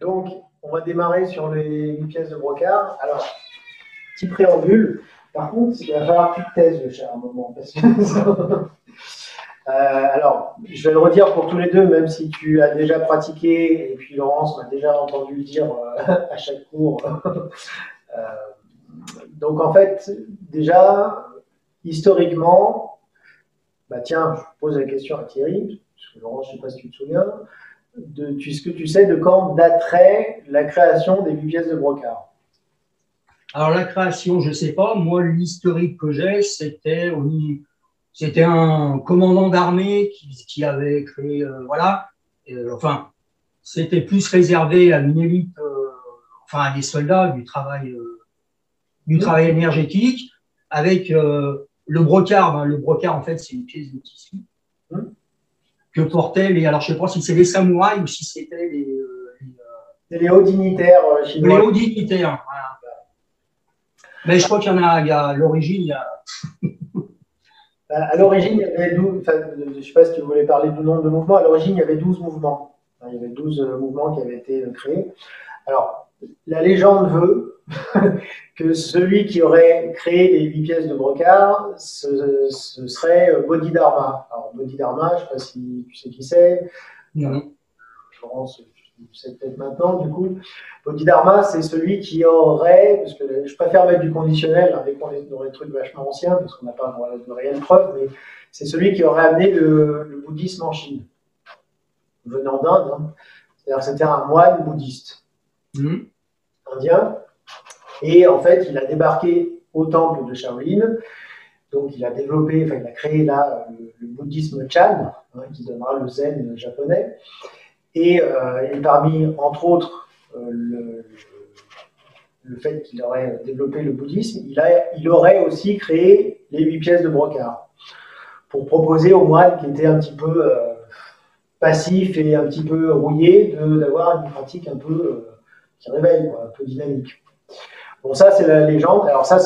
Donc, on va démarrer sur les 8 pièces de brocart. Alors, petit préambule. Par contre, il va falloir que tu te taises, le chat, à un moment. Parce que alors, je vais le redire pour tous les deux, même si tu as déjà pratiqué, et puis Laurence m'a déjà entendu le dire à chaque cours. Donc, en fait, déjà, historiquement, bah tiens, je pose la question à Thierry, parce que Laurence, je ne sais pas si tu te souviens, ce que tu sais de quand daterait la création des 8 pièces de brocart? Alors la création, je ne sais pas. Moi, l'historique que j'ai, c'était un commandant d'armée qui avait créé, voilà. Enfin, c'était plus réservé à une élite, enfin à des soldats du travail énergétique, avec le brocart. Ben, le brocart, en fait, c'est une pièce de tissu que portaient les. Alors, je ne sais pas si c'est les samouraïs ou si c'était les hauts dignitaires chinois. Les hauts dignitaires, voilà. Mais je crois qu'il y en a, à l'origine, il y a. À l'origine, il y avait 12, enfin, je ne sais pas si tu voulais parler du nombre de mouvements, à l'origine, il y avait 12 mouvements. Il y avait 12 mouvements qui avaient été créés. Alors, la légende veut que celui qui aurait créé les 8 pièces de brocart, ce serait Bodhidharma. Alors, Bodhidharma, je ne sais pas si tu sais qui c'est. Florence, tu sais peut-être maintenant, du coup. Bodhidharma, c'est celui qui aurait, parce que je préfère mettre du conditionnel avec dans les trucs vachement anciens, parce qu'on n'a pas de réelles preuves, mais c'est celui qui aurait amené le bouddhisme en Chine, venant d'Inde. Hein. C'est-à-dire que c'était un moine bouddhiste indien. Et en fait, il a débarqué au temple de Shaolin. Donc, il a développé, enfin, il a créé là le bouddhisme Chan, hein, qui donnera le zen japonais. Et parmi, entre autres, le fait qu'il aurait développé le bouddhisme, il aurait aussi créé les 8 pièces de brocart pour proposer aux moines qui étaient un petit peu passifs et un petit peu rouillés d'avoir une pratique un peu qui réveille, quoi, un peu dynamique. Bon, ça, c'est la légende. Alors ça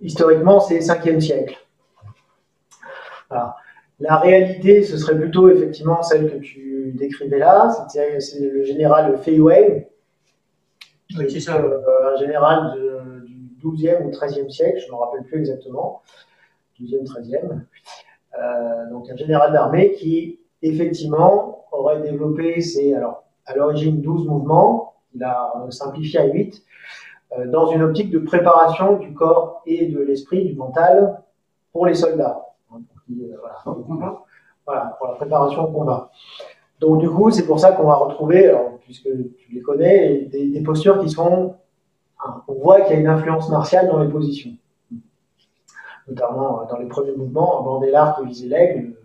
historiquement, c'est 5e siècle. Voilà. La réalité, ce serait plutôt effectivement celle que tu décrivais là. C'est le général Fei Wei, oui, c'est ça. Un général du 12e ou 13e siècle, je ne me rappelle plus exactement, 12e, 13e. Donc un général d'armée qui, effectivement, aurait développé alors, à l'origine 12 mouvements, il a simplifié à 8, dans une optique de préparation du corps et de l'esprit, du mental, pour les soldats. Voilà, pour la préparation au combat. Donc du coup, c'est pour ça qu'on va retrouver, alors, puisque tu les connais, des postures qui sont... On voit qu'il y a une influence martiale dans les positions. Notamment dans les premiers mouvements, aborder l'arc et viser l'aigle,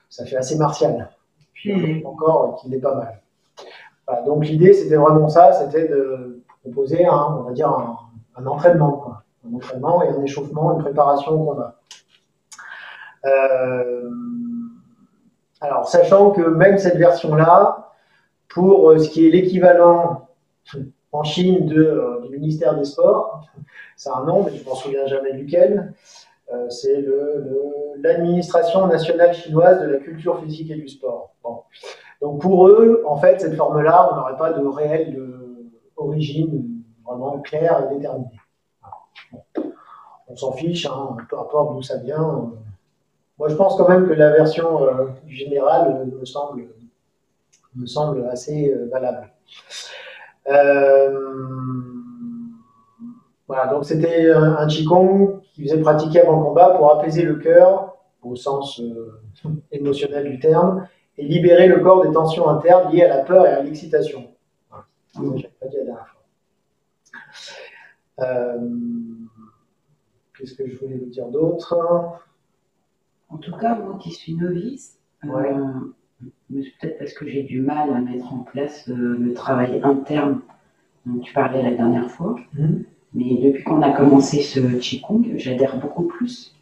ça fait assez martial. Puis encore qu'il est pas mal. Voilà, donc l'idée, c'était vraiment ça, c'était de proposer on va dire un entraînement, quoi. Un entraînement et un échauffement, une préparation au combat. Alors, sachant que même cette version-là, pour ce qui est l'équivalent en Chine du ministère des Sports, c'est un nom, mais je ne m'en souviens jamais duquel, c'est l'administration nationale chinoise de la culture physique et du sport. Bon. Donc pour eux, en fait, cette forme-là, on n'aurait pas de réelle origine vraiment claire et déterminée. Bon. On s'en fiche, hein, peu importe d'où ça vient. Moi, je pense quand même que la version du général me semble assez valable. Voilà, donc c'était un Qigong qui faisait pratiquer avant le combat pour apaiser le cœur, au sens émotionnel du terme, et libérer le corps des tensions internes liées à la peur et à l'excitation. Voilà. J'ai pas dit la dernière fois. Qu'est-ce que je voulais vous dire d'autre? En tout cas, moi qui suis novice, peut-être parce que j'ai du mal à mettre en place le travail interne dont tu parlais la dernière fois, mais depuis qu'on a commencé ce Qigong, j'adhère beaucoup plus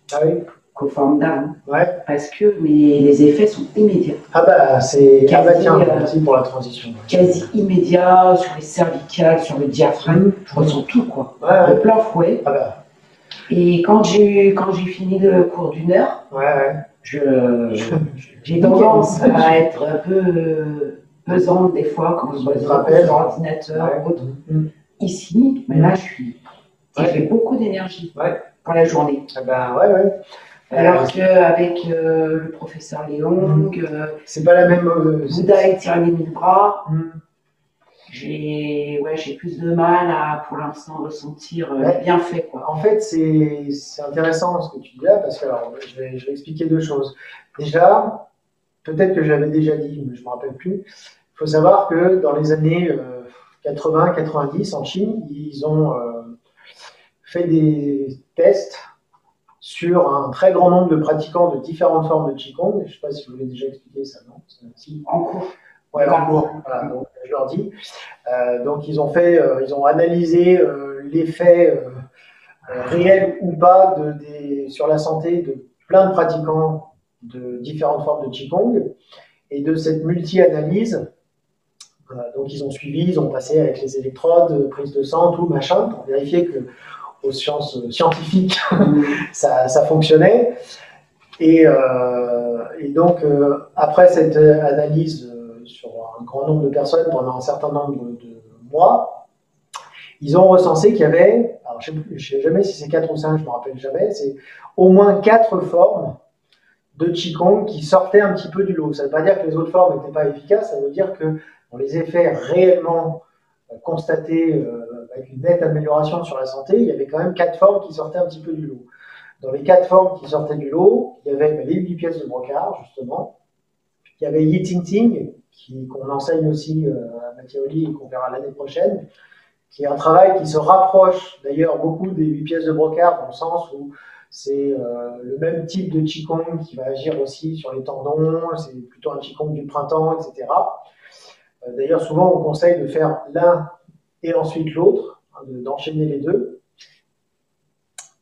qu'aux formes d'armes. Ouais. Parce que les effets sont immédiats. Ah bah, c'est merci pour la transition. Quasi immédiat, sur les cervicales, sur le diaphragme, je ressens tout, quoi. Ouais. Le plein fouet. Ah bah. Et quand j'ai fini le cours d'une heure, j'ai tendance à être un peu pesante des fois quand je bosse sur ordinateur ou autre. Ici, mais là, ça fait beaucoup d'énergie pour la journée. Alors qu'avec le professeur Léon, c'est pas la même. Bouddha et Tyrannie de bras, j'ai plus de mal à, pour l'instant, ressentir les bienfaits, quoi. En fait, c'est intéressant ce que tu dis là, parce que alors, je vais expliquer deux choses. Déjà, peut-être que j'avais déjà dit, mais je ne me rappelle plus, il faut savoir que dans les années 80-90, en Chine, ils ont fait des tests sur un très grand nombre de pratiquants de différentes formes de Qigong. Je ne sais pas si je vous l'ai déjà expliqué ça, non? Si. En cours. Ouais, en cours. Voilà, donc, je leur dis. Donc ils ont analysé l'effet réel ou pas sur la santé de plein de pratiquants de différentes formes de Qigong. Et de cette multi-analyse, donc ils ont suivi, ils ont passé avec les électrodes, prise de sang, tout machin, pour vérifier que aux sciences scientifiques ça fonctionnait. Et donc après cette analyse sur un grand nombre de personnes pendant un certain nombre de mois, ils ont recensé qu'il y avait, alors je ne sais jamais si c'est 4 ou 5, je ne me rappelle jamais, c'est au moins 4 formes de Qigong qui sortaient un petit peu du lot. Ça ne veut pas dire que les autres formes n'étaient pas efficaces, ça veut dire que dans les effets réellement constatés avec une nette amélioration sur la santé, il y avait quand même 4 formes qui sortaient un petit peu du lot. Dans les 4 formes qui sortaient du lot, il y avait les 8 pièces de brocart, justement. Il y avait Yi Ting Ting, qu'on enseigne aussi à Mathioli et qu'on verra l'année prochaine, qui est un travail qui se rapproche d'ailleurs beaucoup des 8 pièces de brocart, dans le sens où c'est le même type de Qigong qui va agir aussi sur les tendons, c'est plutôt un Qigong du printemps, etc. D'ailleurs, souvent, on conseille de faire l'un et ensuite l'autre, d'enchaîner les deux.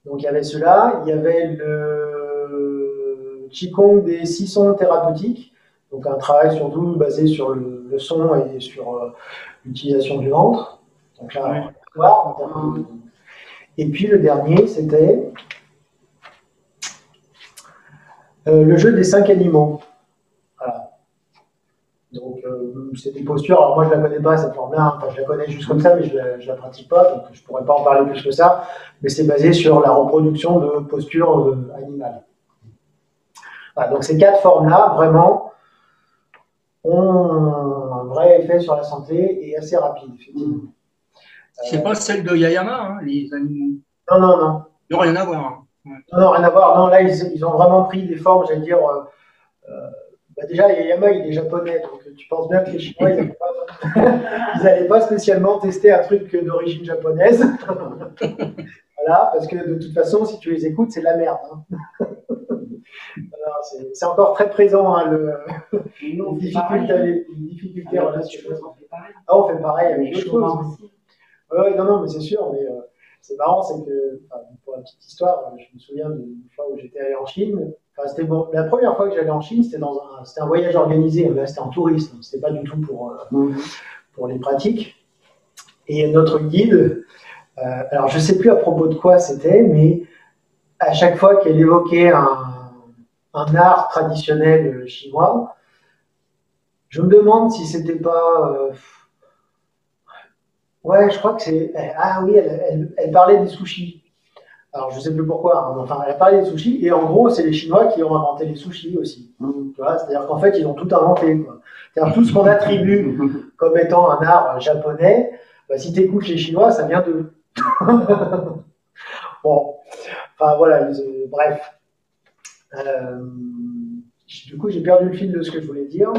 Donc, il y avait cela. Il y avait le Qigong des 6 sons thérapeutiques, donc un travail surtout basé sur le son et sur l'utilisation du ventre. Donc là, et puis le dernier, c'était le jeu des 5 animaux. Voilà. Donc, c'est des postures. Alors, moi, je ne la connais pas, cette forme-là. Enfin, je la connais juste comme ça, mais je ne la pratique pas. Donc, je ne pourrais pas en parler plus que ça. Mais c'est basé sur la reproduction de postures animales. Voilà, donc, ces 4 formes-là, vraiment, ont un vrai effet sur la santé et assez rapide, effectivement. C'est pas celle de Yayama, hein, les animaux. Non, non, non. Non, rien à voir. Hein. Ouais. Non, rien à voir. Non, là, ils ont vraiment pris des formes, j'allais dire. Déjà, Yayama, il est japonais, donc tu penses bien que les Chinois, ils n'allaient pas spécialement tester un truc d'origine japonaise. Voilà, parce que de toute façon, si tu les écoutes, c'est de la merde. Hein. C'est encore très présent, hein, les difficultés relationnelles. Ah, on fait pareil avec les choses. Oui, non, mais c'est sûr, mais c'est marrant, c'est que, pour la petite histoire, je me souviens d'une fois où j'étais allé en Chine. C'était bon, la première fois que j'allais en Chine, c'était un voyage organisé, là c'était en tourisme, c'était pas du tout pour les pratiques. Et notre guide, alors je sais plus à propos de quoi c'était, mais à chaque fois qu'elle évoquait un art traditionnel chinois, je me demande si c'était pas... ouais, je crois que c'est... Ah oui, elle parlait des sushis. Alors, je ne sais plus pourquoi, hein, enfin, elle a parlé des sushis, et en gros, c'est les Chinois qui ont inventé les sushis aussi. C'est-à-dire qu'en fait, ils ont tout inventé. C'est-à-dire tout ce qu'on attribue comme étant un art japonais, bah, si tu écoutes les Chinois, ça vient d'eux. Bon, enfin voilà, bref. Du coup, j'ai perdu le fil de ce que je voulais dire.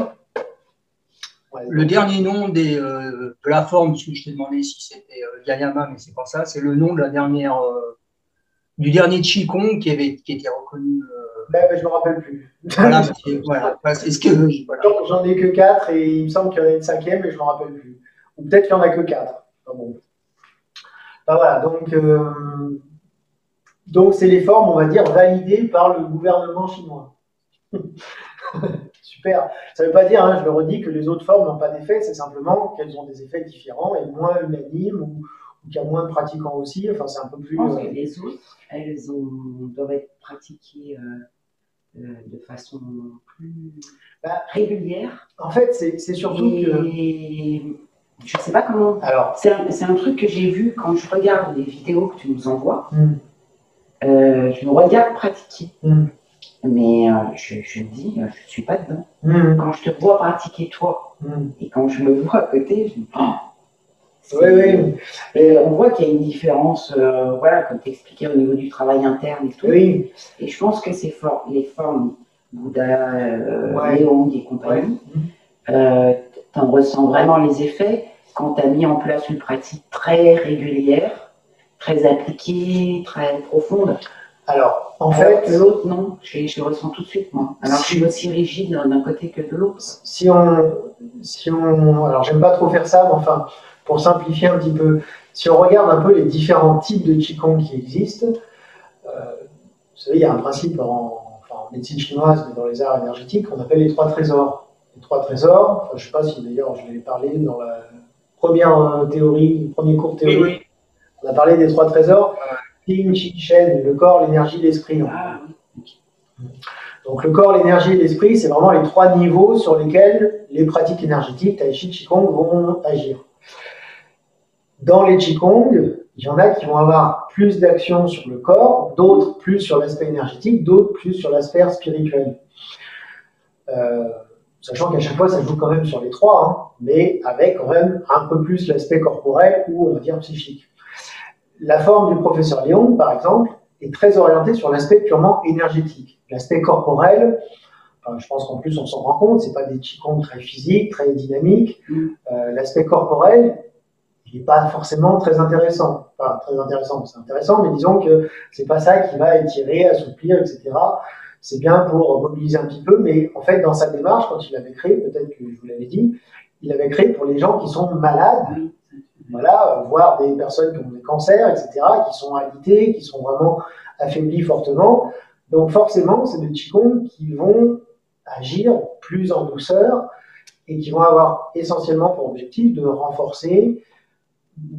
Ouais, le dernier nom de la forme, parce que je t'ai demandé si c'était Yayama, mais c'est pas ça, c'est le nom de la dernière... du dernier Qigong qui était reconnu. Je ne me rappelle plus. Voilà, c'est ce que. Voilà. J'en ai que 4 et il me semble qu'il y en a une 5e, mais je ne me rappelle plus. Ou peut-être qu'il n'y en a que 4. Enfin, bon. Voilà, donc c'est les formes, on va dire, validées par le gouvernement chinois. Super. Ça ne veut pas dire, hein, je le redis, que les autres formes n'ont pas d'effet, c'est simplement qu'elles ont des effets différents et moins unanimes ou qu'il y a moins de pratiquants aussi. Enfin, c'est un peu plus. Je pense que les autres, doivent être pratiquées de façon plus Bah, régulière. En fait, c'est surtout que... Je sais pas comment. Alors, c'est un truc que j'ai vu quand je regarde les vidéos que tu nous envoies. Je me regarde pratiquer. Mais je me dis, je ne suis pas dedans. Quand je te vois pratiquer toi, et quand je me vois à côté, je me dis, oui. Et on voit qu'il y a une différence, voilà, comme tu expliquais au niveau du travail interne et tout. Oui. Et je pense que c'est fort. Les formes Bouddha, Léong et compagnie, tu en ressens vraiment les effets quand tu as mis en place une pratique très régulière, très appliquée, très profonde. Alors, en fait, l'autre, non, je le ressens tout de suite, moi. Alors, je suis aussi rigide d'un côté que de l'autre. Alors, j'aime pas trop faire ça, mais enfin, pour simplifier un petit peu, si on regarde un peu les différents types de Qigong qui existent, vous savez, il y a un principe en médecine chinoise, mais dans les arts énergétiques, qu'on appelle les 3 trésors. Les 3 trésors, je ne sais pas si d'ailleurs je l'ai parlé dans la première théorie, le premier cours théorique. Oui. On a parlé des 3 trésors. Qing, Qi, Shen, le corps, l'énergie, l'esprit. Donc le corps, l'énergie et l'esprit, c'est vraiment les 3 niveaux sur lesquels les pratiques énergétiques, Tai Chi, Qigong vont agir. Dans les Qigong, il y en a qui vont avoir plus d'action sur le corps, d'autres plus sur l'aspect énergétique, d'autres plus sur l'aspect spirituel. Sachant qu'à chaque fois, ça joue quand même sur les 3, mais avec quand même un peu plus l'aspect corporel ou on va dire psychique. La forme du professeur Léong, par exemple, est très orientée sur l'aspect purement énergétique. L'aspect corporel, je pense qu'en plus on s'en rend compte, c'est pas des Qigong très physiques, très dynamiques. L'aspect corporel, il n'est pas forcément très intéressant. Enfin, très intéressant, c'est intéressant, mais disons que c'est pas ça qui va étirer, assouplir, etc. C'est bien pour mobiliser un petit peu, mais en fait, dans sa démarche, quand il l'avait créé, peut-être que je vous l'avais dit, il l'avait créé pour les gens qui sont malades. Voilà, voire des personnes qui ont des cancers, etc., qui sont alités, qui sont vraiment affaiblis fortement. Donc forcément, c'est des Qigong qui vont agir plus en douceur et qui vont avoir essentiellement pour objectif de renforcer,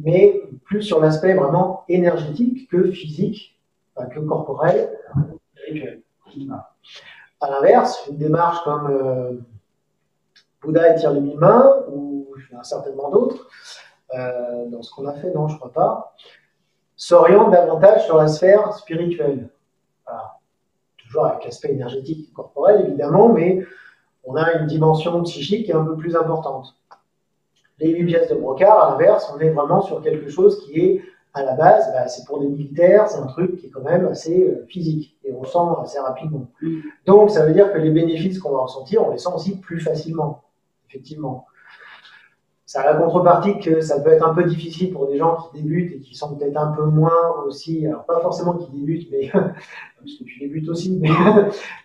mais plus sur l'aspect vraiment énergétique que physique, enfin, que corporel. À l'inverse, une démarche comme Bouddha étire les 1000 mains, ou il y en a certainement d'autres, dans ce qu'on a fait, non, je ne crois pas, s'oriente davantage sur la sphère spirituelle. Voilà. Toujours avec l'aspect énergétique et corporel, évidemment, mais on a une dimension psychique qui est un peu plus importante. Les 8 pièces de brocart, à l'inverse, on est vraiment sur quelque chose qui est, à la base, c'est pour des militaires, c'est un truc qui est quand même assez physique, et on le sent assez rapidement. Donc, ça veut dire que les bénéfices qu'on va ressentir, on les sent aussi plus facilement, effectivement. Ça a la contrepartie que ça peut être un peu difficile pour des gens qui débutent et qui sont peut-être un peu moins aussi, alors pas forcément qui débutent, mais parce que tu débutes aussi,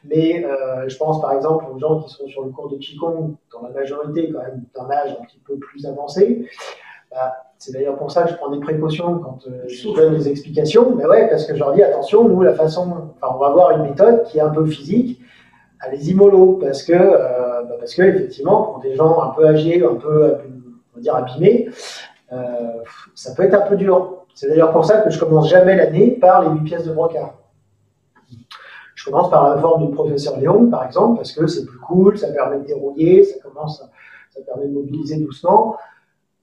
mais je pense par exemple aux gens qui sont sur le cours de Qigong, dans la majorité quand même d'un âge un petit peu plus avancé. C'est d'ailleurs pour ça que je prends des précautions quand je donne des explications, mais ouais, parce que je leur dis attention, nous on va avoir une méthode qui est un peu physique, allez-y mollo, parce que effectivement pour des gens un peu âgés, un peu on va dire abîmés, ça peut être un peu dur. C'est d'ailleurs pour ça que je commence jamais l'année par les 8 pièces de brocart. Je commence par la forme du professeur Léong, par exemple, parce que c'est plus cool, ça permet de dérouiller, ça permet de mobiliser doucement,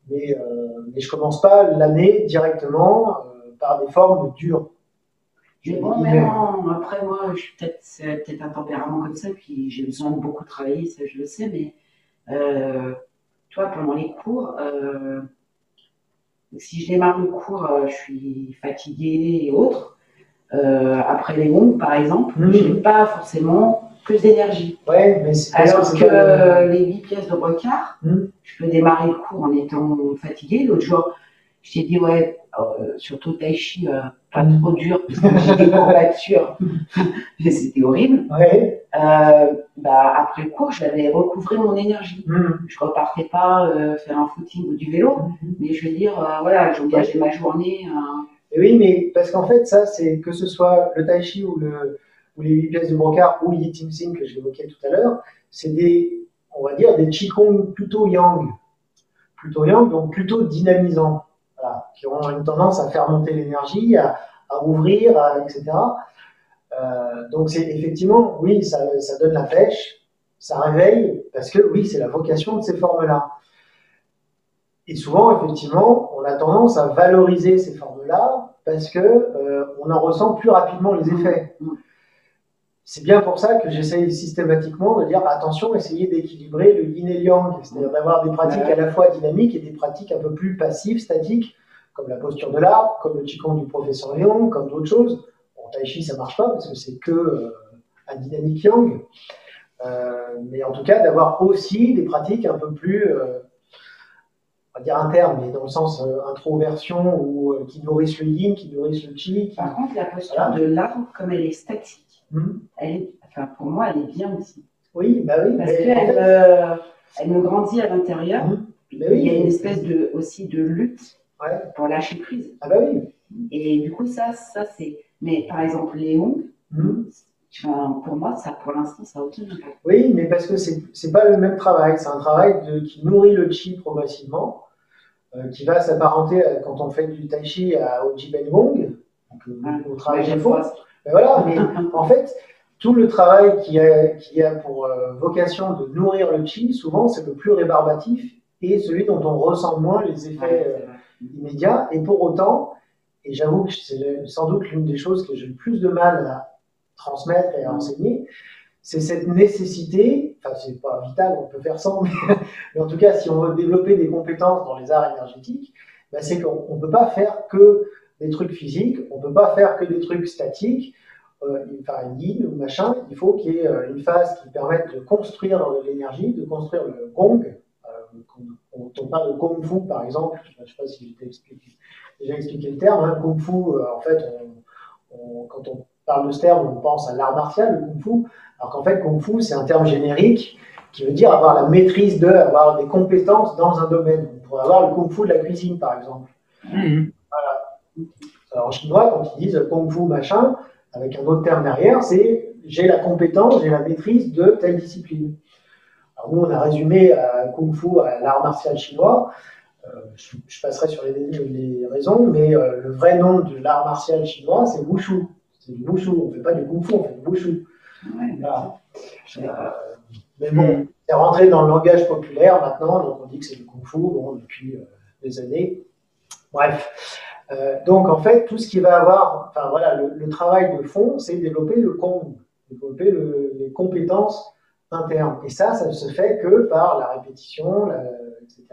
mais je commence pas l'année directement par des formes dures. Mais bon, même après moi, c'est peut-être un tempérament comme ça, puis j'ai besoin de beaucoup travailler, ça je le sais, mais toi, pendant les cours, si je démarre le cours, je suis fatiguée et autres. Après les mondes, par exemple, je n'ai pas forcément plus d'énergie. Ouais, mais alors que les 8 pièces de brocart, je peux démarrer le cours en étant fatiguée. L'autre jour, je t'ai dit, ouais, surtout Tai Chi, pas trop dur, parce que j'ai des courbatures, mais c'était horrible. Ouais. Après le cours, j'avais recouvré mon énergie. Je repartais pas faire un footing ou du vélo, mais je veux dire, voilà, j'engageais ma journée. Oui, mais parce qu'en fait, ça, c'est que ce soit le Tai Chi ou les 8 pièces de brocart ou Yi Ting Sing que j'évoquais tout à l'heure, c'est on va dire, des Qigong plutôt yang, donc plutôt dynamisants, voilà, qui ont une tendance à faire monter l'énergie, à ouvrir, etc. Donc c'est effectivement, oui, ça donne la pêche, ça réveille, parce que oui, c'est la vocation de ces formes-là. Et souvent, effectivement, on a tendance à valoriser ces formes-là parce que on en ressent plus rapidement les effets. C'est bien pour ça que j'essaye systématiquement de dire attention, essayez d'équilibrer le yin et le yang, c'est-à-dire d'avoir des pratiques à la fois dynamiques et des pratiques un peu plus passives, statiques, comme la posture de l'arbre, comme le qigong du professeur Yang, comme d'autres choses. Bon, tai chi, ça marche pas parce que c'est que un dynamique yang. Mais en tout cas, d'avoir aussi des pratiques un peu plus, on va dire interne, mais dans le sens introversion, ou qui nourrissent le yin, qui nourrissent le qi. Par contre, la posture de l'arbre, comme elle est statique, elle est, enfin, pour moi, elle est bien aussi. Oui, bah oui. Parce qu'elle me grandit à l'intérieur. Il y a une espèce aussi de lutte pour lâcher prise. Ah bah oui. Et du coup, ça c'est... Mais par exemple, Léon, pour moi, ça, pour l'instant, ça a aucun impact. Oui, mais parce que c'est pas le même travail. C'est un travail qui nourrit le qi progressivement, qui va s'apparenter, quand on fait du tai chi, au Jiben Gong, au travail de fond. Mais voilà, mais en fait, tout le travail qui a pour vocation de nourrir le qi, souvent, c'est le plus rébarbatif et celui dont on ressent moins les effets immédiats. Et pour autant, et j'avoue que c'est sans doute l'une des choses que j'ai le plus de mal à transmettre et à enseigner, c'est cette nécessité, enfin c'est pas vital, on peut faire sans, mais en tout cas si on veut développer des compétences dans les arts énergétiques, ben c'est qu'on ne peut pas faire que des trucs physiques, on ne peut pas faire que des trucs statiques, enfin yin ou machin, il faut qu'il y ait une phase qui permette de construire l'énergie, de construire le gong. Quand on parle de kung fu par exemple, je ne sais pas si j'ai déjà expliqué le terme, hein, kung fu, en fait, quand on parle de ce terme, on pense à l'art martial, le kung fu, alors qu'en fait, kung fu, c'est un terme générique qui veut dire avoir la maîtrise avoir des compétences dans un domaine. On pourrait avoir le kung fu de la cuisine, par exemple. Voilà. Alors, en chinois, quand ils disent kung fu machin, avec un autre terme derrière, c'est j'ai la compétence, j'ai la maîtrise de telle discipline. Alors, nous, on a résumé kung fu à l'art martial chinois. Je passerai sur les raisons, mais le vrai nom de l'art martial chinois, c'est Wushu. C'est du Wushu, on ne fait pas du Kung Fu, on fait du Wushu. Voilà. Mais bon, c'est rentré dans le langage populaire maintenant, donc on dit que c'est du Kung Fu depuis des années. Bref. Donc en fait, tout ce qui va avoir, enfin voilà, le travail de fond, c'est développer le Kong, développer les compétences internes. Et ça se fait que par la répétition, etc.,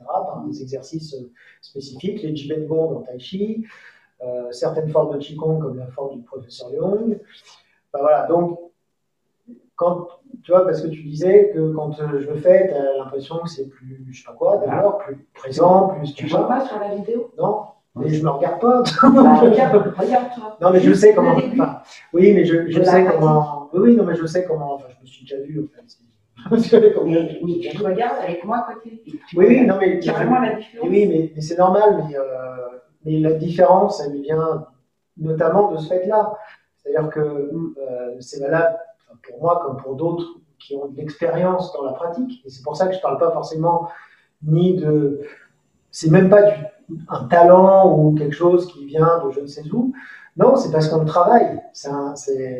par des exercices spécifiques, les Jiben Gong en Tai Chi, certaines formes de Qigong comme la forme du professeur Yang. Ben voilà, donc, quand, tu vois, parce que tu disais que quand je le fais, tu as l'impression que c'est plus, je sais pas quoi, d'abord, plus présent, plus... Tu vois pas sur la vidéo? Non, mais je me regarde pas. Regarde-toi. Non, mais je sais comment... Enfin, oui, mais je sais comment... Oui, non, mais je sais comment... Enfin, je me suis déjà vu, en fait. Oui, tu regardes avec moi à côté. Oui, non, mais... Carrément la différence. Oui, mais c'est normal, mais la différence, elle vient notamment de ce fait-là. C'est-à-dire que c'est valable pour moi comme pour d'autres qui ont de l'expérience dans la pratique. Et c'est pour ça que je ne parle pas forcément ni de... C'est même pas un talent ou quelque chose qui vient de je ne sais où. Non, c'est parce qu'on travaille.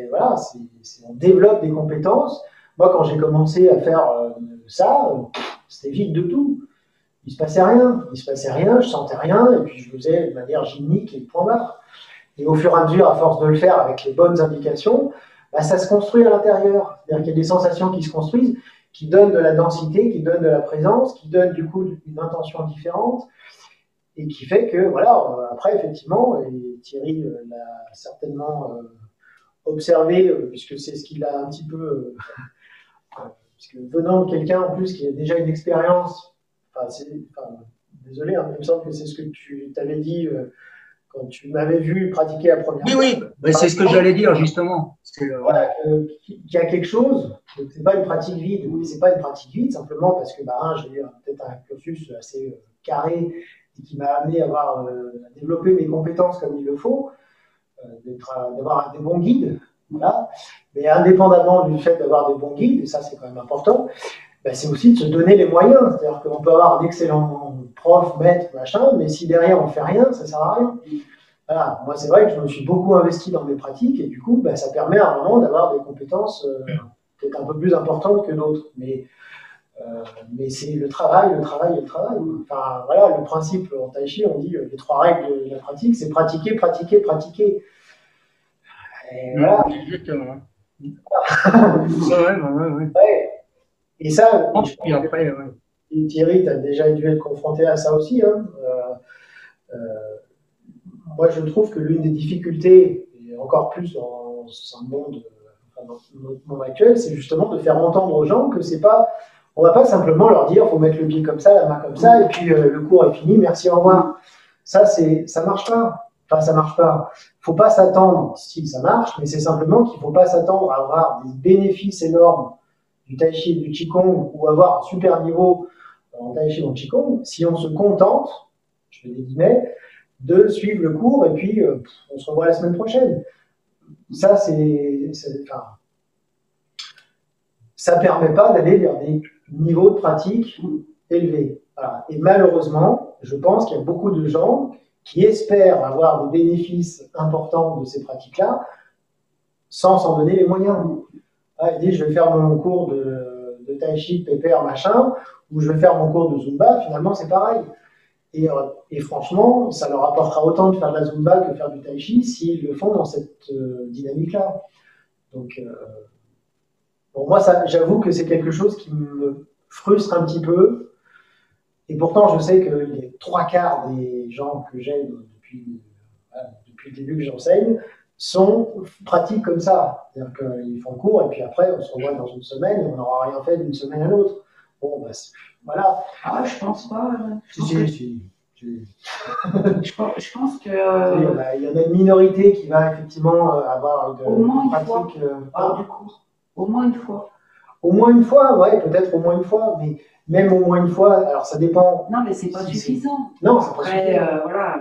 Voilà, on développe des compétences. Moi, quand j'ai commencé à faire ça, c'était vide de tout. Il ne se passait rien, je ne sentais rien, et puis je le faisais de manière gymnique et point barre. Et au fur et à mesure, à force de le faire avec les bonnes indications, bah, ça se construit à l'intérieur. C'est-à-dire qu'il y a des sensations qui se construisent, qui donnent de la densité, qui donnent de la présence, qui donnent du coup une intention différente, et qui fait que, voilà, après, effectivement, et Thierry l'a certainement observé, puisque c'est ce qu'il a un petit peu... puisque venant de quelqu'un, en plus, qui a déjà une expérience... désolé, hein, il me semble que c'est ce que tu t'avais dit quand tu m'avais vu pratiquer la première fois. Oui, mais c'est ce que j'allais dire, justement. Voilà, qu'il y a quelque chose, c'est pas une pratique vide, mais c'est pas une pratique vide, simplement parce que j'ai eu peut-être un cursus assez carré et qui m'a amené à développer mes compétences comme il le faut, d'avoir des bons guides, voilà. Mais indépendamment du fait d'avoir des bons guides, et ça c'est quand même important, c'est aussi de se donner les moyens. C'est-à-dire qu'on peut avoir un excellent prof, maître, machin, mais si derrière on ne fait rien, ça ne sert à rien. Voilà, moi c'est vrai que je me suis beaucoup investi dans mes pratiques et du coup, bah, ça permet à un moment d'avoir des compétences peut-être un peu plus importantes que d'autres. Mais c'est le travail, le travail et le travail. Enfin, voilà, le principe en tai chi, on dit les 3 règles de la pratique, c'est pratiquer, pratiquer, pratiquer. Et voilà. Exactement. Ouais. Ouais. Et ça, Puis après, et Thierry, tu as déjà dû être confronté à ça aussi. Hein. Euh, moi, je trouve que l'une des difficultés, et encore plus dans un monde, dans notre monde actuel, c'est justement de faire entendre aux gens que c'est pas, on va pas simplement leur dire, faut mettre le pied comme ça, la main comme ça, et puis le cours est fini, merci, au revoir. Ça marche pas. Enfin, ça marche pas. Faut pas s'attendre, si ça marche, mais c'est simplement qu'il faut pas s'attendre à avoir des bénéfices énormes du tai chi et du qigong ou avoir un super niveau en tai chi ou en qigong si on se contente, je mets des guillemets, de suivre le cours et puis on se revoit la semaine prochaine. Ça, enfin, ça permet pas d'aller vers des niveaux de pratique élevés. Voilà. Et malheureusement, je pense qu'il y a beaucoup de gens qui espèrent avoir des bénéfices importants de ces pratiques-là sans s'en donner les moyens. Ah, ils disent, je vais faire mon cours de tai chi, pépère, machin, ou je vais faire mon cours de Zumba, finalement c'est pareil. Et franchement, ça leur apportera autant de faire de la Zumba que de faire du Tai Chi s'ils le font dans cette dynamique-là. Donc, bon, moi, j'avoue que c'est quelque chose qui me frustre un petit peu. Et pourtant, je sais que les 3/4 des gens que j'aide depuis le début que j'enseigne sont pratiques comme ça. C'est-à-dire qu'ils font le cours et puis après, on se revoit dans une semaine et on n'aura rien fait d'une semaine à l'autre. Bon, bah, voilà. Ah, je pense pas. Si. Je pense que. Il y en a une minorité qui va effectivement avoir une pratique. Hors du cours. Au moins une fois. Au moins une fois, ouais, peut-être au moins une fois, mais même au moins une fois, alors ça dépend. Non, mais c'est pas suffisant. Non, c'est pas suffisant. Voilà,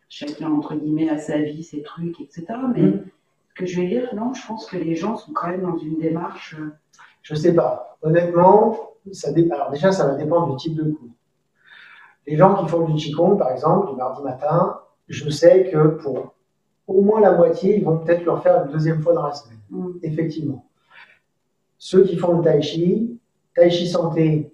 chacun, entre guillemets, a sa vie, ses trucs, etc. Mais ce que je vais dire, non, je pense que les gens sont quand même dans une démarche. Je sais pas. Honnêtement, alors déjà, ça va dépendre du type de cours. Les gens qui font du Qigong, par exemple, du mardi matin, je sais que pour au moins la moitié, ils vont peut-être le refaire une deuxième fois dans la semaine. Effectivement. Ceux qui font le Tai Chi santé,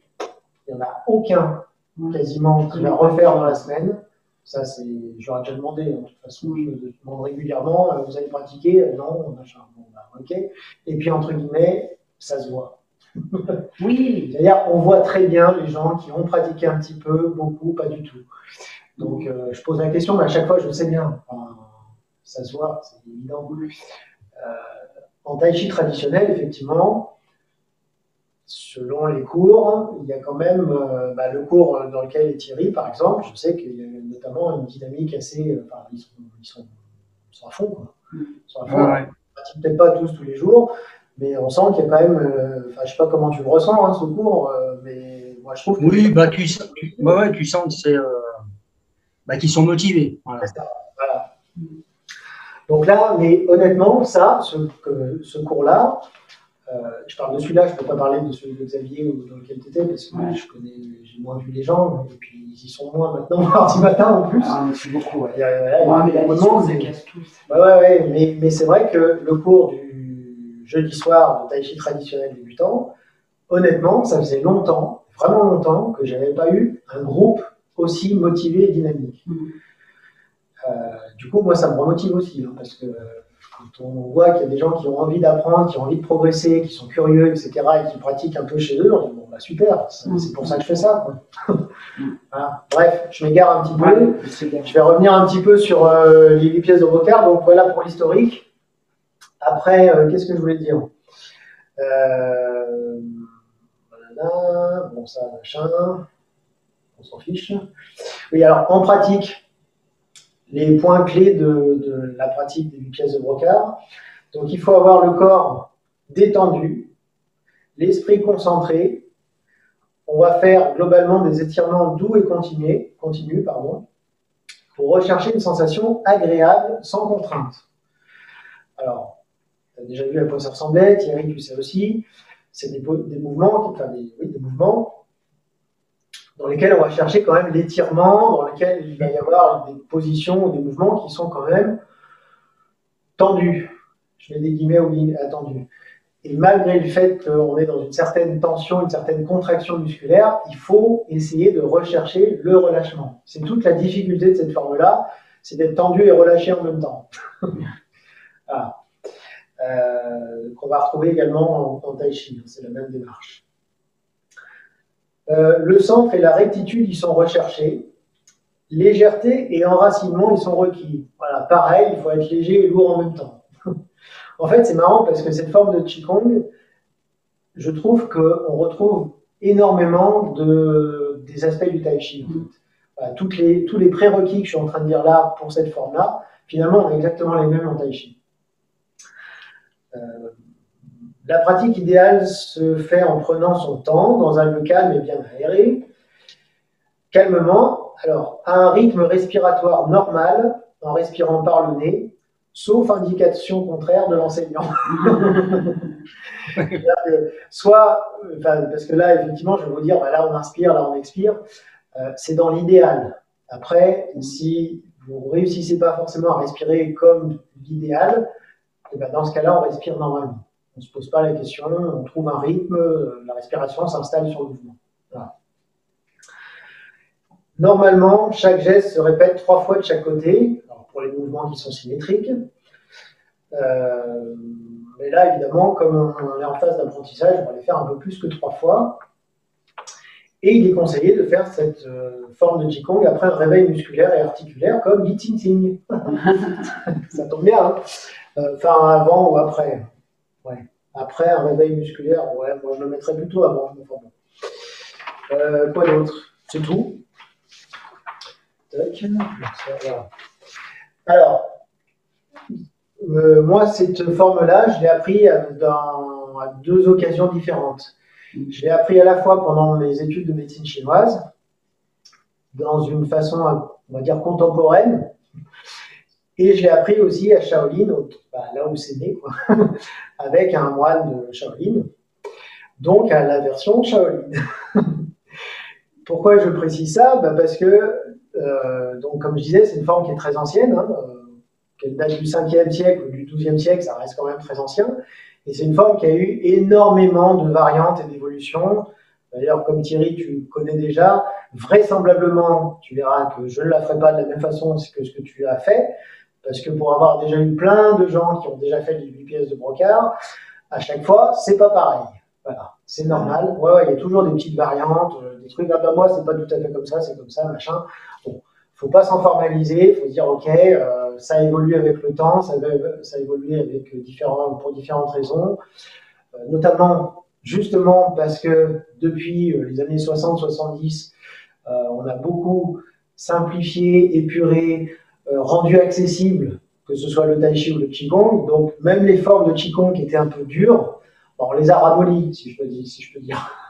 il n'y en a aucun quasiment qui va refaire dans la semaine. Ça, je leur ai déjà demandé. De toute façon, je demande régulièrement, vous allez pratiquer? Non, machin. Bon, bah, ok. Et puis, entre guillemets, ça se voit. Oui. C'est-à-dire, on voit très bien les gens qui ont pratiqué un petit peu, beaucoup, pas du tout. Donc, je pose la question, mais à chaque fois, je sais bien. Enfin, ça se voit, c'est évident. En tai chi traditionnel, effectivement, selon les cours, il y a quand même le cours dans lequel est Thierry, par exemple, je sais qu'il y a notamment une dynamique assez. Enfin, ils sont à fond, quoi. Ils sont à fond. Ouais. Ils ne pratiquent peut-être pas tous les jours, mais on sent qu'il y a quand même. Enfin, je ne sais pas comment tu le ressens, hein, ce cours, mais moi je trouve que. Oui, tu sens que qu'ils sont motivés. Voilà. C'est ça, voilà. Donc là, mais honnêtement, ce cours-là, je parle de celui-là, je ne peux pas parler de celui de Xavier ou dans lequel tu étais, parce que j'ai moins vu les gens, et puis ils y sont moins maintenant, mardi matin en plus. Ah, mais c'est beaucoup, ouais. Il y a beaucoup de monde. Ça casse tous. Ouais, mais c'est vrai que le cours du jeudi soir de Tai Chi traditionnel débutant, honnêtement, ça faisait longtemps, vraiment longtemps, que je n'avais pas eu un groupe aussi motivé et dynamique. Du coup, moi, ça me remotive aussi, hein, parce que quand on voit qu'il y a des gens qui ont envie d'apprendre, qui ont envie de progresser, qui sont curieux, etc., et qui pratiquent un peu chez eux, on dit, bon, bah super, c'est pour ça que je fais ça, quoi. Voilà. Bref, je m'égare un petit peu. Je vais revenir un petit peu sur les 8 pièces de Brocard. Donc voilà pour l'historique. Après, qu'est-ce que je voulais dire? Voilà, bon, ça, machin, on s'en fiche. Oui, alors, en pratique, les points clés de la pratique des 8 pièces de Brocard. Donc, il faut avoir le corps détendu, l'esprit concentré. On va faire globalement des étirements doux et continus, pour rechercher une sensation agréable sans contrainte. Alors, tu as déjà vu à quoi ça ressemblait, Thierry, tu sais aussi. C'est des mouvements, des mouvements dans lesquels on va chercher quand même l'étirement, dans lesquels il va y avoir des positions ou des mouvements qui sont quand même tendus. Je mets des guillemets ou guillemets attendus. Et malgré le fait qu'on est dans une certaine tension, une certaine contraction musculaire, il faut essayer de rechercher le relâchement. C'est toute la difficulté de cette forme-là, c'est d'être tendu et relâché en même temps. Voilà. Qu'on va retrouver également en tai chi, c'est la même démarche. Le centre et la rectitude, ils sont recherchés. Légèreté et enracinement, ils sont requis. Voilà, pareil, il faut être léger et lourd en même temps. En fait, c'est marrant parce que cette forme de Qigong, je trouve qu'on retrouve énormément des aspects du Tai Chi. En fait. Voilà, tous les prérequis que je suis en train de dire là pour cette forme-là, finalement, on a exactement les mêmes en Tai Chi. La pratique idéale se fait en prenant son temps, dans un lieu calme et bien aéré, calmement, alors à un rythme respiratoire normal, en respirant par le nez, sauf indication contraire de l'enseignant. Soit, parce que là, effectivement, je vais vous dire, là on inspire, là on expire, c'est dans l'idéal. Après, si vous ne réussissez pas forcément à respirer comme l'idéal, dans ce cas-là, on respire normalement. On ne se pose pas la question, on trouve un rythme, la respiration s'installe sur le mouvement. Voilà. Normalement, chaque geste se répète 3 fois de chaque côté, alors pour les mouvements qui sont symétriques. Mais là, évidemment, comme on est en phase d'apprentissage, on va les faire un peu plus que 3 fois. Et il est conseillé de faire cette forme de Qigong après un réveil musculaire et articulaire comme Yi Ting Ting. Ça tombe bien, hein. Enfin, avant ou après. Ouais. Après un réveil musculaire, ouais, moi je le mettrais plutôt avant. Quoi d'autre? C'est tout. Voilà. Alors, moi, cette forme-là, je l'ai appris à 2 occasions différentes. Je l'ai appris à la fois pendant mes études de médecine chinoise, dans une façon, on va dire, contemporaine, et je l'ai appris aussi à Shaolin, là où c'est né, quoi, avec un moine de Shaolin, donc à la version Shaolin. Pourquoi je précise ça? Parce que, donc, comme je disais, c'est une forme qui est très ancienne, hein, qu'elle date du 5e siècle ou du 12e siècle, ça reste quand même très ancien. Et c'est une forme qui a eu énormément de variantes et d'évolutions. D'ailleurs, comme Thierry, tu connais déjà, vraisemblablement, tu verras que je ne la ferai pas de la même façon que ce que tu as fait, parce que pour avoir déjà eu plein de gens qui ont déjà fait les 8 pièces de brocart, à chaque fois, c'est pas pareil. Voilà, c'est normal. Ouais, il y a toujours des petites variantes, des trucs, moi, c'est pas tout à fait comme ça, c'est comme ça, machin. Bon, faut pas s'en formaliser, faut se dire, ok, ça évolue avec le temps, ça évolue avec pour différentes raisons, notamment justement parce que depuis les années 60-70, on a beaucoup simplifié, épuré, rendu accessible, que ce soit le tai chi ou le qigong. Donc même les formes de qigong qui étaient un peu dures, on les a ramollies, si je peux dire.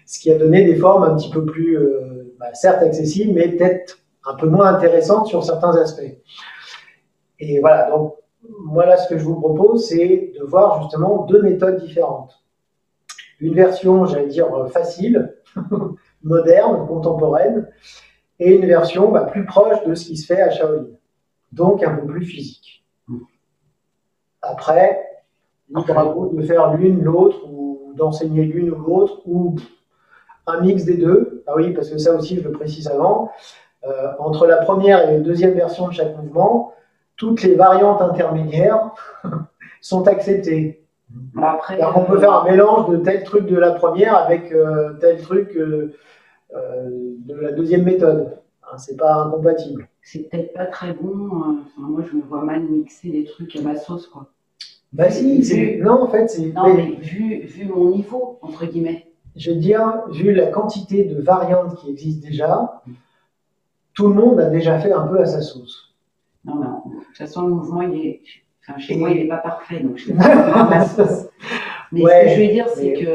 Ce qui a donné des formes un petit peu plus, certes accessibles, mais peut-être un peu moins intéressantes sur certains aspects. Et voilà, donc moi là, ce que je vous propose, c'est de voir justement 2 méthodes différentes. Une version, j'allais dire, facile, moderne, contemporaine, et une version plus proche de ce qui se fait à Shaolin, donc un peu plus physique. Après, libre à vous de faire l'une, l'autre, ou d'enseigner l'une ou l'autre, ou un mix des deux. Ah oui, parce que ça aussi, je le précise avant, entre la première et la deuxième version de chaque mouvement, toutes les variantes intermédiaires sont acceptées. Après, on peut faire un mélange de tel truc de la première avec tel truc de la deuxième méthode. Hein, c'est pas incompatible. C'est peut-être pas très bon. Moi, je me vois mal mixer des trucs à ma sauce, quoi. Bah si, non, en fait, c'est... Non, mais vu mon niveau, entre guillemets. Je veux dire, vu la quantité de variantes qui existent déjà, tout le monde a déjà fait un peu à sa sauce. Non, mais de toute façon, le mouvement, chez moi, il n'est pas parfait, donc je ne fais pas à ma sauce. Mais ce que je veux dire, c'est que,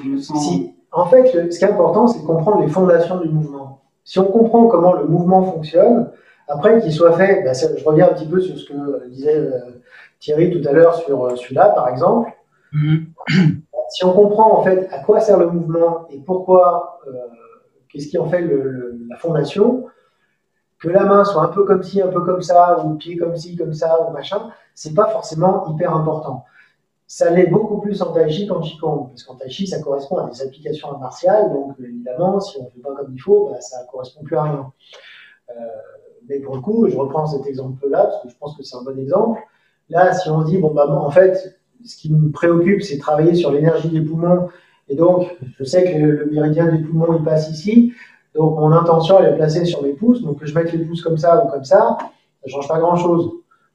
je me sens... En fait, ce qui est important, c'est de comprendre les fondations du mouvement. Si on comprend comment le mouvement fonctionne, après qu'il soit fait, je reviens un petit peu sur ce que disait Thierry tout à l'heure sur celui-là, par exemple. si on comprend en fait à quoi sert le mouvement et pourquoi, qu'est-ce qui en fait la fondation, que la main soit un peu comme ci, un peu comme ça, ou le pied comme ci, comme ça, ou machin, c'est pas forcément hyper important. Ça l'est beaucoup plus en tai chi qu'en qigong, parce qu'en tai chi, ça correspond à des applications martiales, donc évidemment, si on ne fait pas comme il faut, bah, ça ne correspond plus à rien. Mais pour le coup, je reprends cet exemple-là, parce que je pense que c'est un bon exemple. Là, si on se dit, bon, bah, en fait, ce qui me préoccupe, c'est de travailler sur l'énergie des poumons, et donc, je sais que le méridien des poumons, il passe ici, donc mon intention, elle est placée sur mes pouces, donc que je mette les pouces comme ça ou comme ça ne change pas grand-chose.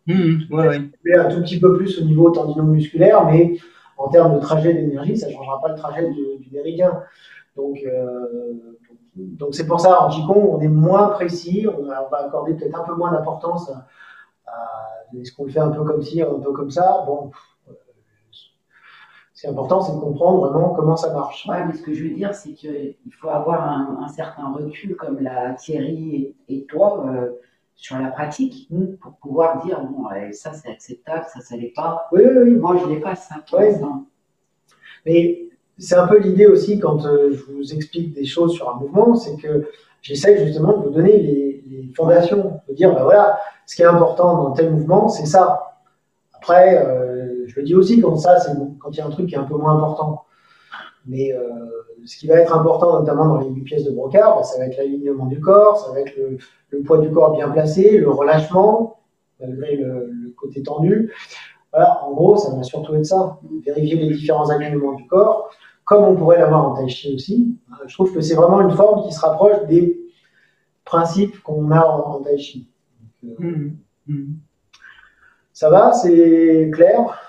Ouais. Un tout petit peu plus au niveau tendino-musculaire, mais en termes de trajet d'énergie, ça ne changera pas le trajet du méridien. Donc c'est pour ça, en Qigong, on est moins précis, on va accorder peut-être un peu moins d'importance est-ce qu'on le fait un peu comme ci, un peu comme ça. Bon, c'est important, c'est de comprendre vraiment comment ça marche. Ouais, mais ce que je veux dire, c'est qu'il faut avoir un certain recul, comme l'a Thierry et toi, sur la pratique, pour pouvoir dire, bon, ça c'est acceptable, ça l'est pas. Oui. Moi, je l'ai pas, ça. Mais c'est un peu l'idée aussi quand je vous explique des choses sur un mouvement, c'est que j'essaie justement de vous donner les fondations, de dire, ben voilà, ce qui est important dans tel mouvement, c'est ça. Après, je le dis aussi quand il y a un truc qui est un peu moins important. Mais ce qui va être important, notamment dans les 8 pièces de Brocard, ben, ça va être l'alignement du corps, ça va être le poids du corps bien placé, le relâchement, malgré le côté tendu. Voilà, en gros, ça va surtout être ça, vérifier les différents alignements du corps, comme on pourrait l'avoir en tai chi aussi. Je trouve que c'est vraiment une forme qui se rapproche des principes qu'on a en tai chi. Ça va, c'est clair?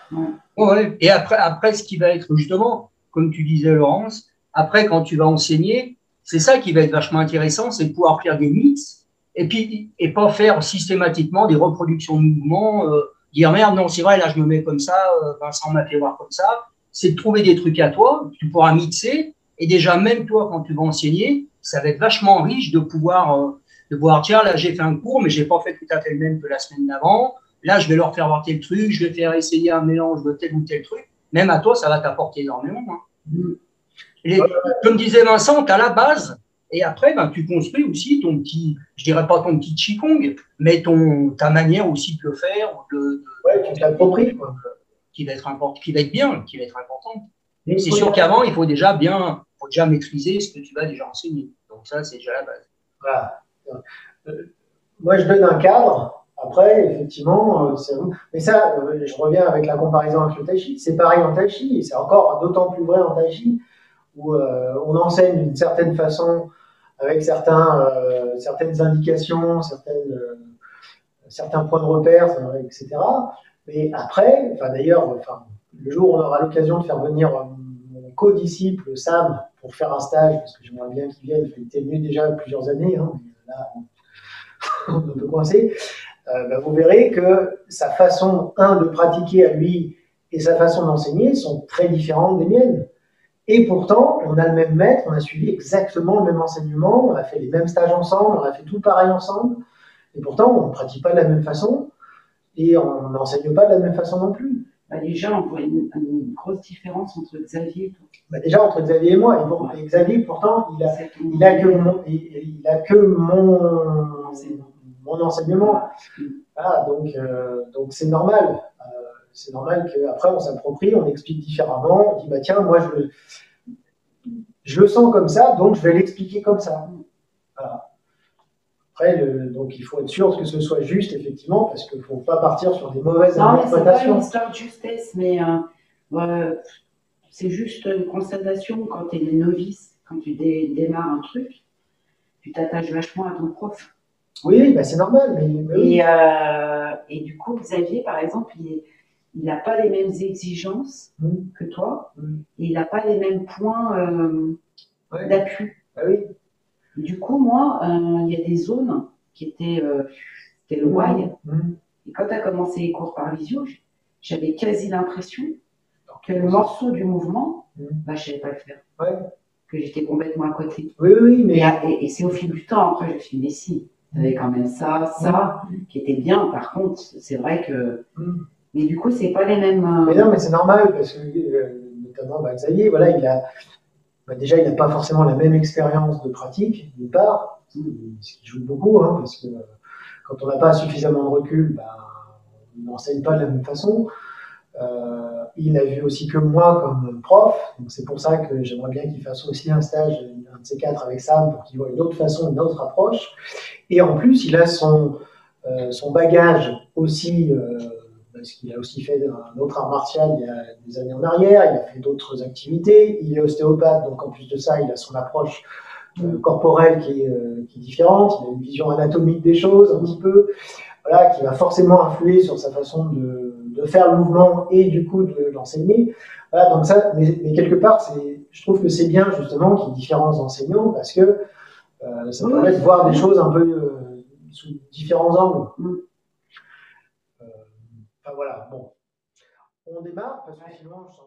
Ouais. Et après, ce qui va être justement, comme tu disais, Laurence, après, quand tu vas enseigner, c'est ça qui va être vachement intéressant, c'est de pouvoir faire des mix et pas faire systématiquement des reproductions de mouvements, dire merde, non, c'est vrai, là, je me mets comme ça, Vincent m'a fait voir comme ça. C'est de trouver des trucs à toi, tu pourras mixer. Et déjà, même toi, quand tu vas enseigner, ça va être vachement riche de pouvoir tiens, là, j'ai fait un cours, mais j'ai pas fait tout à fait le même que la semaine d'avant. Là, je vais leur faire voir tel truc, je vais faire essayer un mélange de tel ou tel truc. Même à toi, ça va t'apporter énormément. Comme disait Vincent, tu as la base. Et après, ben, tu construis aussi ton petit, je dirais pas ton petit Qigong, mais ta manière aussi de le faire. Tu t'appropries, quoi. Qui va être bien, qui va être importante. C'est sûr qu'avant, il faut déjà maîtriser ce que tu vas déjà enseigner. Donc ça, c'est déjà la base. Voilà. Moi, je donne un cadre. Après, effectivement, mais ça, je reviens avec la comparaison avec le tai chi. C'est pareil en tai chi, et c'est encore d'autant plus vrai en tai chi, où on enseigne d'une certaine façon, avec certaines indications, certains points de repère, etc. Mais après, d'ailleurs, le jour où on aura l'occasion de faire venir mon co-disciple Sam pour faire un stage, parce que j'aimerais bien qu'il vienne, il était venu déjà plusieurs années, hein, mais là, on est un peu coincé. Vous verrez que sa façon, de pratiquer à lui et sa façon d'enseigner sont très différentes des miennes. Et pourtant, on a le même maître, on a suivi exactement le même enseignement, on a fait les mêmes stages ensemble, on a fait tout pareil ensemble. Et pourtant, on ne pratique pas de la même façon et on n'enseigne pas de la même façon non plus. Déjà, on voit une grosse différence entre Xavier et toi. Déjà, entre Xavier et moi. Et Xavier, pourtant, il a que mon enseignement. Voilà, donc c'est normal. C'est normal qu'après, on s'approprie, on explique différemment. On dit, tiens, moi, je le sens comme ça, donc je vais l'expliquer comme ça. Voilà. Après, donc il faut être sûr que ce soit juste, effectivement, parce qu'il ne faut pas partir sur des mauvaises interprétations. Non, c'est pas une histoire de justesse, mais c'est juste une constatation quand tu es novice, quand tu démarres un truc, tu t'attaches vachement à ton prof. Oui, c'est normal. Et du coup, Xavier, par exemple, il n'a pas les mêmes exigences que toi, et il n'a pas les mêmes points d'appui. Oui. Du coup, moi, il y a des zones qui étaient le why. Et quand tu as commencé les cours par visio, j'avais quasi l'impression que le morceau du mouvement, je ne savais pas le faire. Ouais. Que j'étais complètement à côté. Oui, mais... Et c'est au fil du temps, après, je me suis dit, mais si, tu avais quand même ça, qui était bien. Par contre, c'est vrai que... Mais du coup, c'est pas les mêmes... Mais non, mais c'est normal, parce que notamment Xavier, voilà, déjà, il n'a pas forcément la même expérience de pratique, d'une part, ce qui joue beaucoup, hein, parce que quand on n'a pas suffisamment de recul, on n'enseigne pas de la même façon. Il n'a vu aussi que moi comme prof, donc c'est pour ça que j'aimerais bien qu'il fasse aussi un stage, un de ces quatre avec Sam, pour qu'il voit une autre façon, une autre approche. Et en plus, il a son bagage aussi, parce qu'il a aussi fait un autre art martial il y a des années en arrière, il a fait d'autres activités, il est ostéopathe, donc en plus de ça, il a son approche corporelle qui est différente, il a une vision anatomique des choses un petit peu, voilà, qui va forcément influer sur sa façon de faire le mouvement et du coup de l'enseigner. Voilà, donc ça, mais quelque part, je trouve que c'est bien justement qu'il y ait différents enseignants parce que ça permet de voir des choses un peu sous différents angles. Enfin voilà, bon. On démarre parce que sinon je sens